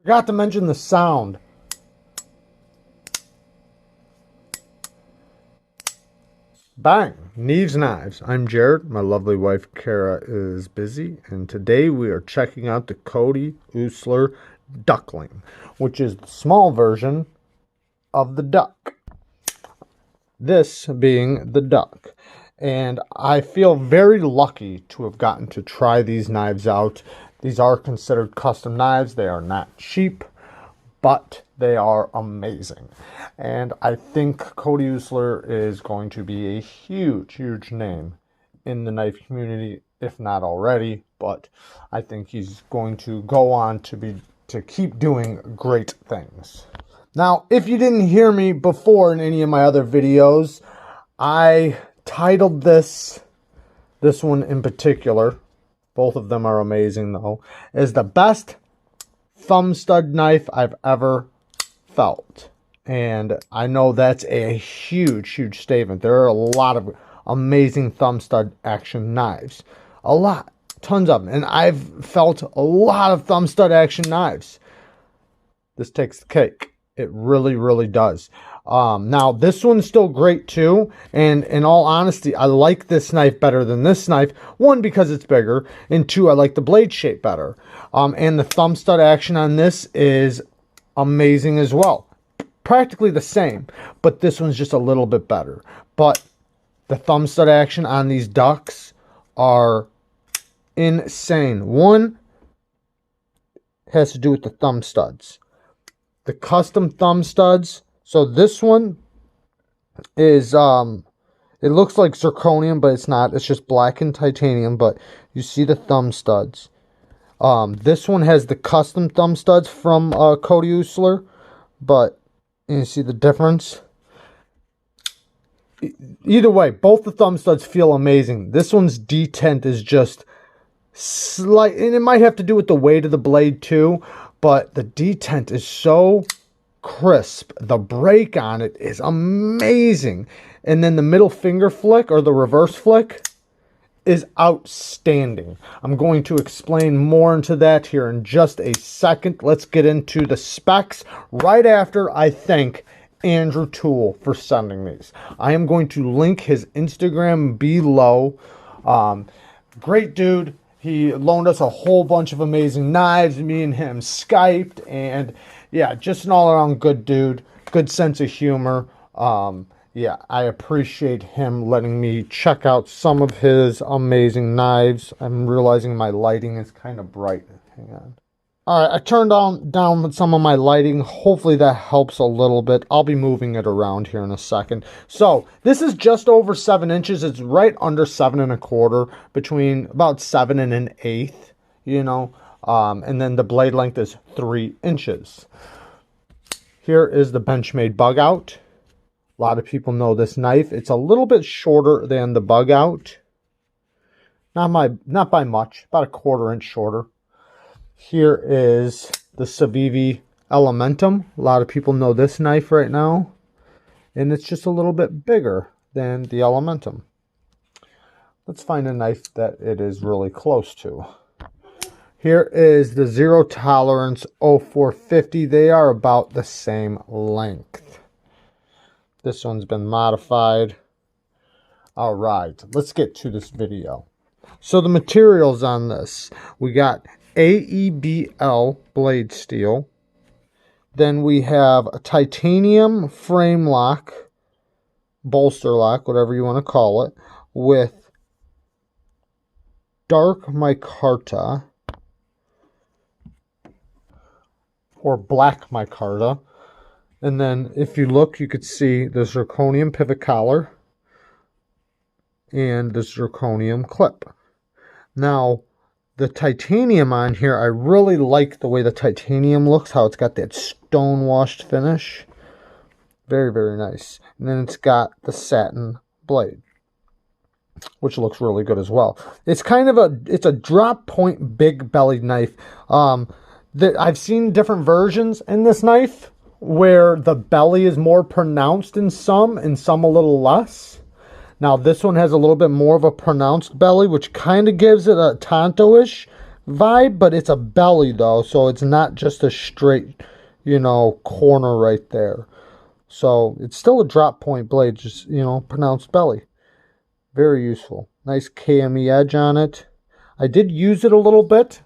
Forgot to mention the sound. Bang! Neeves Knives. I'm Jared. My lovely wife Kara is busy, and today we are checking out the Kody Eutsler D.U.K.Ling, which is the small version of the duck. This being the duck. And I feel very lucky to have gotten to try these knives out. These are considered custom knives. They are not cheap, but they are amazing. And I think Kody Eutsler is going to be a huge, huge name in the knife community, if not already. But I think he's going to go on to keep doing great things. Now, if you didn't hear me before in any of my other videos, I titled this one in particular, both of them are amazing though, is the best thumb stud knife I've ever felt. And I know that's a huge, huge statement. There are a lot of amazing thumb stud action knives. A lot. Tons of them. And I've felt a lot of thumb stud action knives. This takes the cake. It really, really does. Now, this one's still great too. And in all honesty, I like this knife better than this knife. One, because it's bigger. And two, I like the blade shape better. And the thumb stud action on this is amazing as well. Practically the same, but this one's just a little bit better. But the thumb stud action on these ducks are insane. One has to do with the thumb studs. The custom thumb studs. So this one is, it looks like zirconium, but it's not. It's just blackened titanium, but you see the thumb studs. This one has the custom thumb studs from Kody Eutsler, but you see the difference. Either way, both the thumb studs feel amazing. This one's detent is just slight, and it might have to do with the weight of the blade too, but the detent is so crisp. The break on it is amazing. And then the middle finger flick, or the reverse flick, is outstanding. I'm going to explain more into that here in just a second. Let's get into the specs right after I thank Andrew Toole for sending these. I am going to link his Instagram below. Great dude. He loaned us a whole bunch of amazing knives. Me and him Skyped, and yeah, just an all-around good dude. Good sense of humor. Yeah, I appreciate him letting me check out some of his amazing knives. I'm realizing my lighting is kind of bright. Hang on. All right, I turned down with some of my lighting. Hopefully that helps a little bit. I'll be moving it around here in a second. So this is just over 7 inches. It's right under 7 1/4, between about 7 and 1/8, you know. And then the blade length is 3 inches. Here is the Benchmade bug out. A lot of people know this knife. It's a little bit shorter than the bug out. Not by much, about 1/4 inch shorter. Here is the Civivi Elementum. A lot of people know this knife right now. And it's just a little bit bigger than the Elementum. Let's find a knife that it is really close to. Here is the Zero Tolerance 0450. They are about the same length. This one's been modified. All right, let's get to this video. So the materials on this, we got AEBL blade steel. Then we have a titanium frame lock, bolster lock, whatever you want to call it, with dark micarta or black micarta. And then if you look, you could see the zirconium pivot collar and the zirconium clip. Now, the titanium on here, I really like the way the titanium looks, how it's got that stone-washed finish. Very, very nice. And then it's got the satin blade, which looks really good as well. It's kind of it's a drop point big bellied knife. I've seen different versions in this knife where the belly is more pronounced in some and some a little less. Now this one has a little bit more of a pronounced belly, which kind of gives it a Tonto-ish vibe, but it's a belly though, so it's not just a straight, you know, corner right there. So it's still a drop point blade, just, you know, pronounced belly. Very useful. Nice KME edge on it. I did use it a little bit,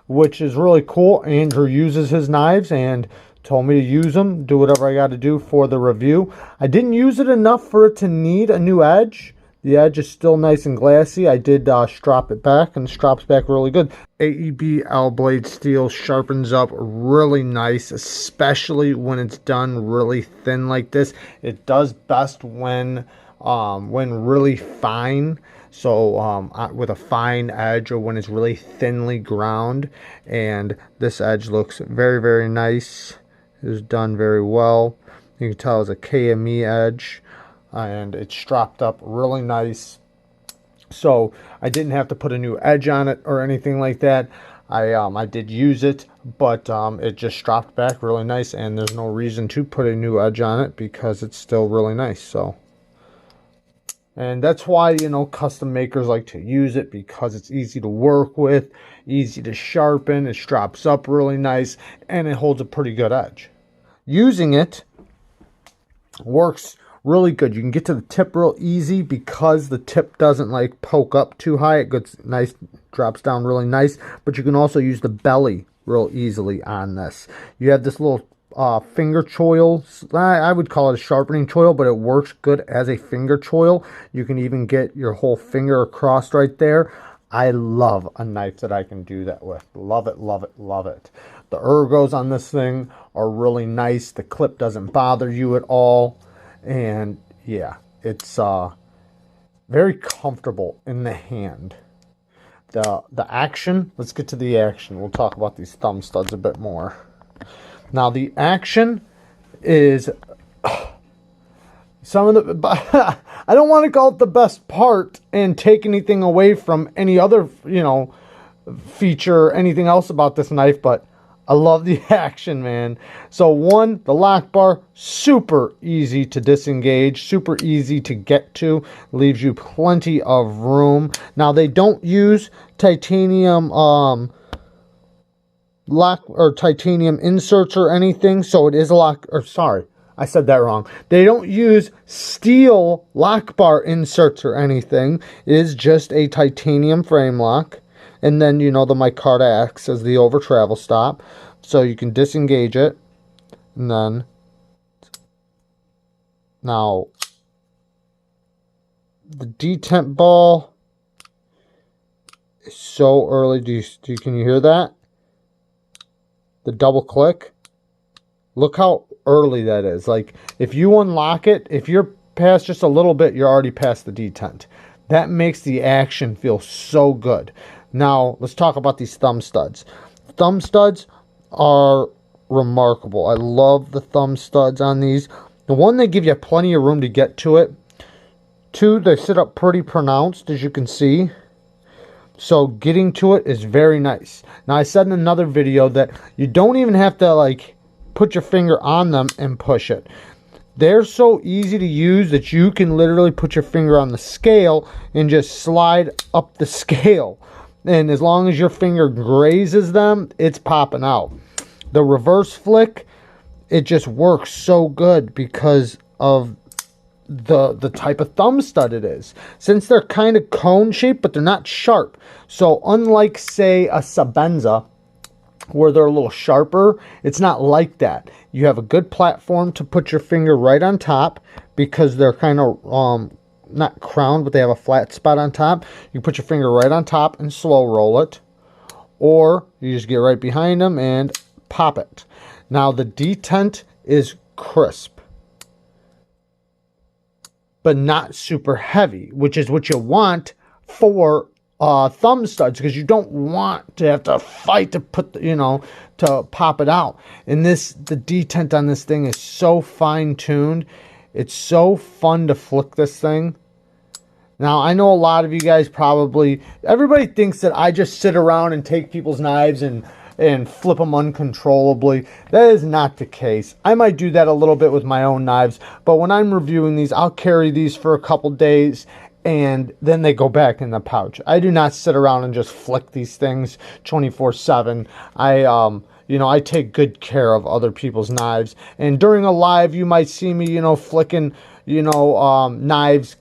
which is really cool. Andrew uses his knives and told me to use them, do whatever I got to do for the review. I didn't use it enough for it to need a new edge. The edge is still nice and glassy. I did strop it back, and strops back really good. AEB L blade steel sharpens up really nice, especially when it's done really thin like this. It does best when really fine. So with a fine edge, or when it's really thinly ground. And this edge looks very, very nice. It was done very well. You can tell it's a KME edge, and it's stropped up really nice. So I didn't have to put a new edge on it or anything like that. I did use it, but it just stropped back really nice, and there's no reason to put a new edge on it because it's still really nice. So, and that's why, you know, custom makers like to use it, because it's easy to work with, easy to sharpen, it strops up really nice, and it holds a pretty good edge. Using it works really good. You can get to the tip real easy because the tip doesn't like poke up too high. It gets nice, drops down really nice, but you can also use the belly real easily on this. You have this little finger choil. I would call it a sharpening choil, but it works good as a finger choil. You can even get your whole finger across right there. I love a knife that I can do that with. Love it, love it, love it. The ergos on this thing are really nice. The clip doesn't bother you at all. And yeah, it's very comfortable in the hand. The action, let's get to the action. We'll talk about these thumb studs a bit more. Now the action is some of the, I don't want to call it the best part and take anything away from any other, you know, feature or anything else about this knife, but I love the action, man. So one, the lock bar, super easy to disengage, super easy to get to, leaves you plenty of room. Now they don't use titanium lock or titanium inserts or anything, so it is a lock, or sorry, I said that wrong. They don't use steel lock bar inserts or anything. It is just a titanium frame lock. And then, you know, the micarta acts as the over travel stop. So you can disengage it. And then, now, the detent ball is so early. Can you hear that? The double click. Look how early that is. Like, if you unlock it, if you're past just a little bit, you're already past the detent. That makes the action feel so good. Now, let's talk about these thumb studs. Thumb studs are remarkable. I love the thumb studs on these. The one, they give you plenty of room to get to it. Two, they sit up pretty pronounced, as you can see. So getting to it is very nice. Now, I said in another video that you don't even have to, like, put your finger on them and push it. They're so easy to use that you can literally put your finger on the scale and just slide up the scale. And as long as your finger grazes them, it's popping out. The reverse flick, it just works so good because of the type of thumb stud it is. Since they're kind of cone shaped, but they're not sharp. So unlike, say, a Sabenza, where they're a little sharper, it's not like that. You have a good platform to put your finger right on top because they're kind of not crowned, but they have a flat spot on top. You put your finger right on top and slow roll it, or you just get right behind them and pop it. Now the detent is crisp, but not super heavy, which is what you want for thumb studs, because you don't want to have to fight to put, you know, to pop it out. And the detent on this thing is so fine tuned. It's so fun to flick this thing. Now, I know a lot of you guys probably, everybody thinks that I just sit around and take people's knives and flip them uncontrollably. That is not the case. I might do that a little bit with my own knives, but when I'm reviewing these, I'll carry these for a couple days and then they go back in the pouch. I do not sit around and just flick these things 24/7. I take good care of other people's knives. And during a live, you might see me, flicking, knives,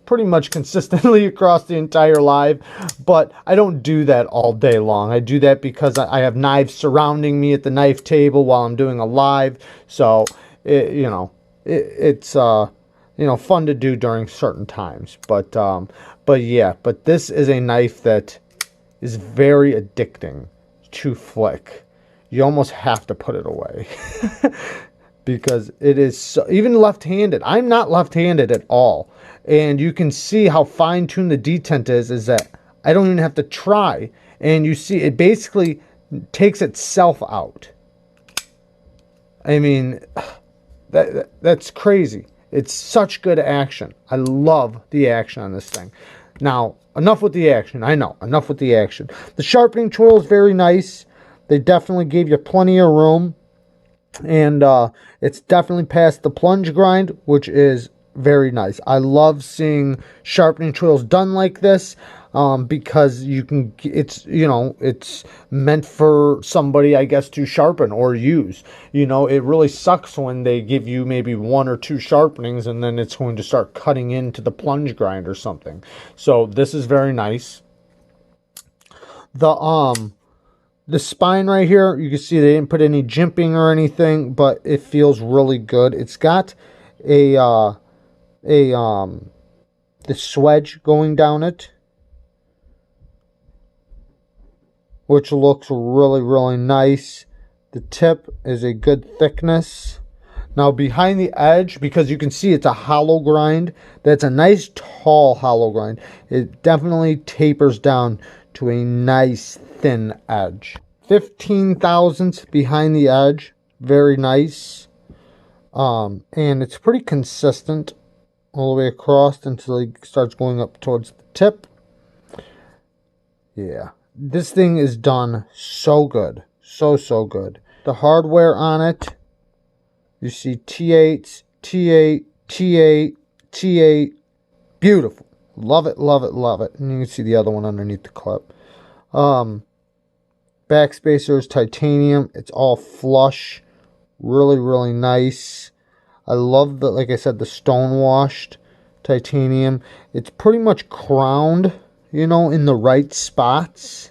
pretty much consistently across the entire live. But I don't do that all day long. I do that because I have knives surrounding me at the knife table while I'm doing a live. So, it's fun to do during certain times. But this is a knife that is very addicting to flick. You almost have to put it away because it is so, even left-handed. I'm not left-handed at all. And you can see how fine-tuned the detent is that I don't even have to try. And you see it basically takes itself out. I mean, that's crazy. It's such good action. I love the action on this thing. Now, enough with the action. I know, enough with the action. The sharpening tool is very nice. They definitely gave you plenty of room. And it's definitely past the plunge grind, which is very nice. I love seeing sharpening tools done like this. Because you can, it's meant for somebody, I guess, to sharpen or use. It really sucks when they give you maybe 1 or 2 sharpenings and then it's going to start cutting into the plunge grind or something. So this is very nice. The spine right here, you can see they didn't put any jimping or anything, but it feels really good. It's got the swedge going down it, which looks really, really nice. The tip is a good thickness. Now behind the edge, because you can see it's a hollow grind, that's a nice tall hollow grind. It definitely tapers down to a nice thin edge. 15 thousandths behind the edge, very nice. And it's pretty consistent all the way across until it starts going up towards the tip. Yeah. This thing is done so good. So good. The hardware on it, you see T8, T8, T8, T8. Beautiful. Love it, love it, love it. And you can see the other one underneath the clip. Backspacer is titanium. It's all flush. Really, really nice. I love the, like I said, the stone washed titanium. It's pretty much crowned, in the right spots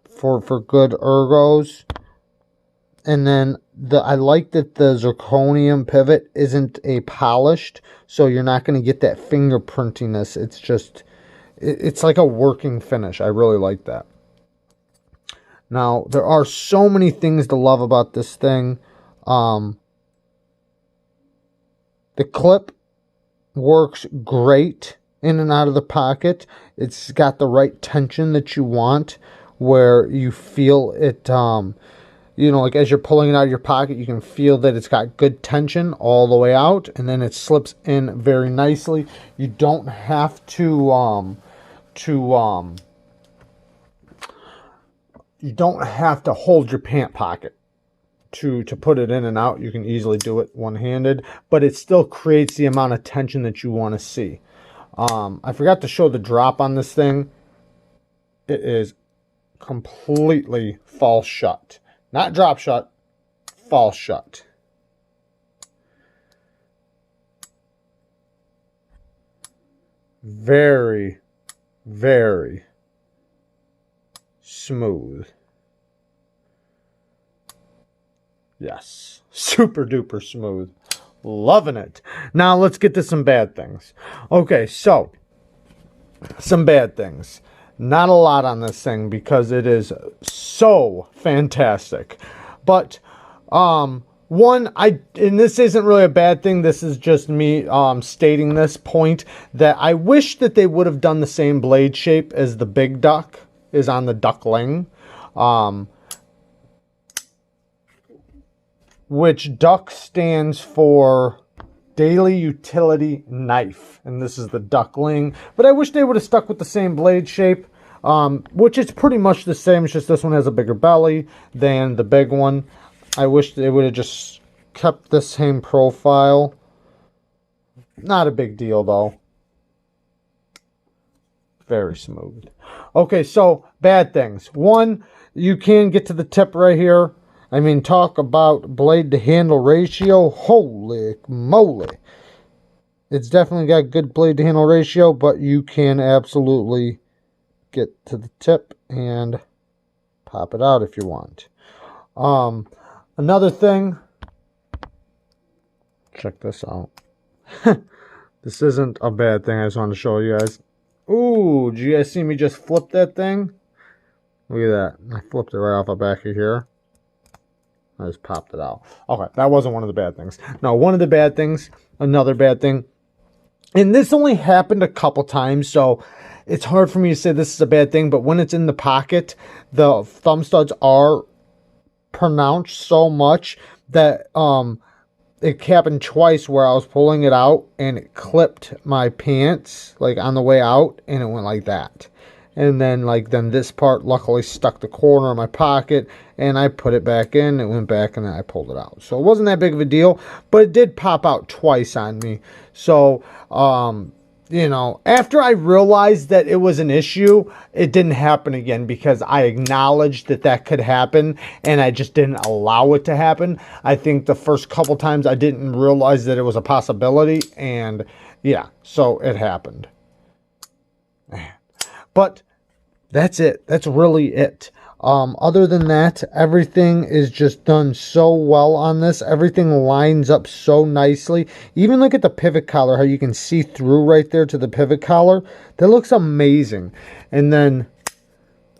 for good ergos. And then I like that the zirconium pivot isn't a polished, so you're not going to get that fingerprintiness. It's just, it's like a working finish. I really like that. Now, there are so many things to love about this thing. The clip works great in and out of the pocket. It's got the right tension that you want, where you feel it, like as you're pulling it out of your pocket, you can feel that it's got good tension all the way out, and then it slips in very nicely. You don't have to you don't have to hold your pant pocket to put it in and out. You can easily do it one-handed, but it still creates the amount of tension that you want to see. I forgot to show the drop on this thing. It is completely false shut. Not drop shut, false shut. Very, very smooth. Yes, super duper smooth. Loving it. Now let's get to some bad things. Okay, so some bad things. Not a lot on this thing because it is so fantastic. But and this isn't really a bad thing. This is just me stating this point, that I wish that they would have done the same blade shape as the big duck is on the D.U.K.Ling. Which duck stands for Daily Utility Knife, and this is the D.U.K.Ling. But I wish they would have stuck with the same blade shape, which is pretty much the same. It's just this one has a bigger belly than the big one. I wish they would have just kept the same profile. Not a big deal though. Very smooth. Okay, so bad things. One, you can get to the tip right here. I mean, talk about blade to handle ratio. Holy moly. It's definitely got good blade to handle ratio, but you can absolutely get to the tip and pop it out if you want. Another thing, check this out. This isn't a bad thing. I just wanted to show you guys. Ooh, did you guys see me just flip that thing? Look at that. I flipped it right off the back of here. I just popped it out. Okay, that wasn't one of the bad things. No, one of the bad things, another bad thing. And this only happened a couple times, so it's hard for me to say this is a bad thing, but when it's in the pocket, the thumb studs are pronounced so much that it happened twice where I was pulling it out and it clipped my pants like on the way out, and it went like that. And then this part luckily stuck the corner of my pocket, and I put it back in, it went back, and then I pulled it out. So it wasn't that big of a deal, but it did pop out twice on me. So, you know, after I realized that it was an issue, it didn't happen again because I acknowledged that that could happen, and I just didn't allow it to happen. I think the first couple times I didn't realize that it was a possibility, and yeah, so it happened. But that's it. That's really it. Other than that, everything is just done so well on this. Everything lines up so nicely. Even look at the pivot collar, how you can see through right there to the pivot collar. That looks amazing. And then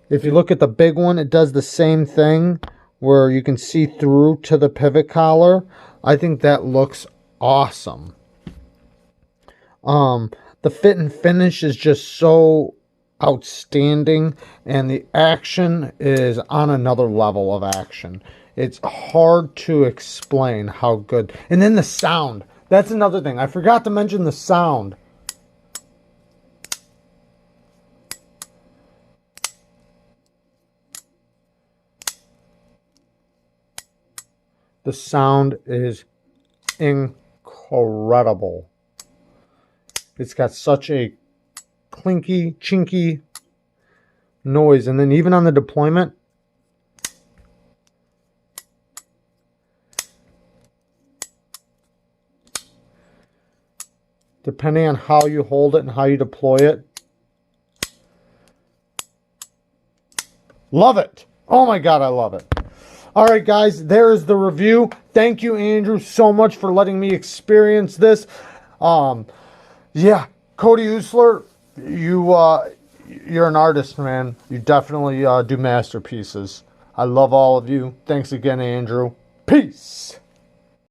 if you look at the big one, it does the same thing where you can see through to the pivot collar. I think that looks awesome. The fit and finish is just so outstanding, and the action is on another level of action. It's hard to explain how good. And then the sound, that's another thing I forgot to mention. The sound, is incredible. It's got such a clinky, chinky noise. And then even on the deployment, depending on how you hold it and how you deploy it, love it. Oh my God, I love it. All right, guys, there is the review. Thank you, Andrew, so much for letting me experience this. Yeah, Kody Eutsler, you're an artist, man. You definitely do masterpieces. I love all of you. Thanks again, Andrew. Peace.